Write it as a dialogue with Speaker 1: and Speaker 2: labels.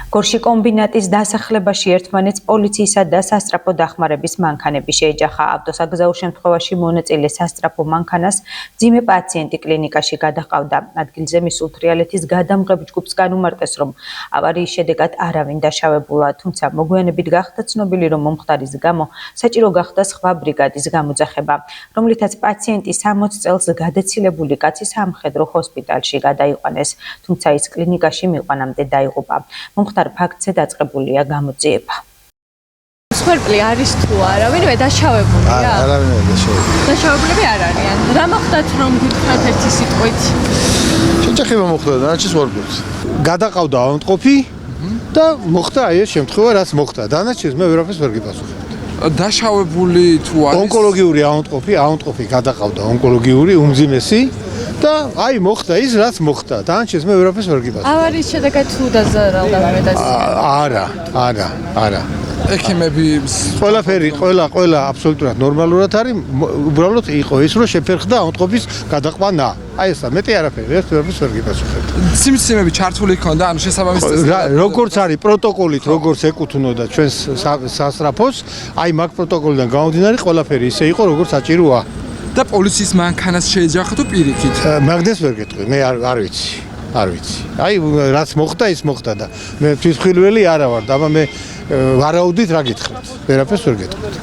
Speaker 1: გორში კომბინატის დასახლებაში ერთმანეთს პოლიციისა და სასტრაფო დახმარების მანქანები შეეჯახა. ავტოსაგზაო შემთხვევაში მონაწილე სასტრაფო მანქანას მძიმე პაციენტი კლინიკაში გადაჰყავდა. ადგილზე მისულ თრიალეთის გადამღებ ჯგუფს განუმარტეს, რომ ავარიის შედეგად არავინ დაშავებულა, თუმცა მოგვიანებით გახდა ცნობილი, რომ მომხდარის გამო საჭირო გახდა სხვა ბრიგადის გამოძახება, რომლითაც პაციენტი 60 წელს გადაცილებული კაცი სამხედრო ჰოსპიტალში გადაიყვანეს, თუმცა ის კლინიკაში მიყვანამდე დაიღუპა. მომხდარ ფაქტზე დაწყებულია გამოძიება.
Speaker 2: სვერპლი არის თუ არა, ვინმე დაშავებულია?
Speaker 3: არავინ დაშავებული.
Speaker 2: დაშავებულები არ არიან. რა მოხდათ რომ გითხრათ ერთი სიტყვით?
Speaker 3: შეჯახება მოხდა და რაც ვარგულს. გადაყავდა ავადმყოფი და მოხდა აი ეს შემთხვევა, რაც მოხდა. დანარჩენს მე ვერაფერს ვერ გიპასუხებ.
Speaker 4: დაშავებული თუ არის
Speaker 3: ონკოლოგიური ავადმყოფი გადაყავდა ონკოლოგიური უმძიმესი და აი მოხდა ის რაც მოხდა. დანარჩენს მე ვერაფერს ვერ გიპასუხებ.
Speaker 2: ავარიის შედეგად თუ დაზარალდა
Speaker 3: არა.
Speaker 4: ექიმები
Speaker 3: ყველა აბსოლუტურად ნორმალურად არის. უბრალოდ იყო ის რომ შეფერხდა ავადმყოფის გადაყვანა. აი ესა მეტი არაფერი, ვერაფერს ვერ გიპასუხებ.
Speaker 4: სიმციმები ჩართული ჰქონდა, ანუ შესაბამის
Speaker 3: როგორც არის პროტოკოლით, როგორც ეკუთვნოდა ჩვენს სასტრაფოს, აი მაგ პროტოკოლიდან გამომდინარე ყველაფერი ისე იყო, როგორც საჭიროა.
Speaker 4: და პოლიციის მანქანას შეეჯახა თუ პირიქით?
Speaker 3: მაგდეს ვერ გეტყვი, მე არ ვიცი. აი რაც მოხდა ის მოხდა და მე თვითმხილველი არა ვარ და აბა მე ვარაუდით რა გითხრათ. ვერაფერს ვერ გეტყვით.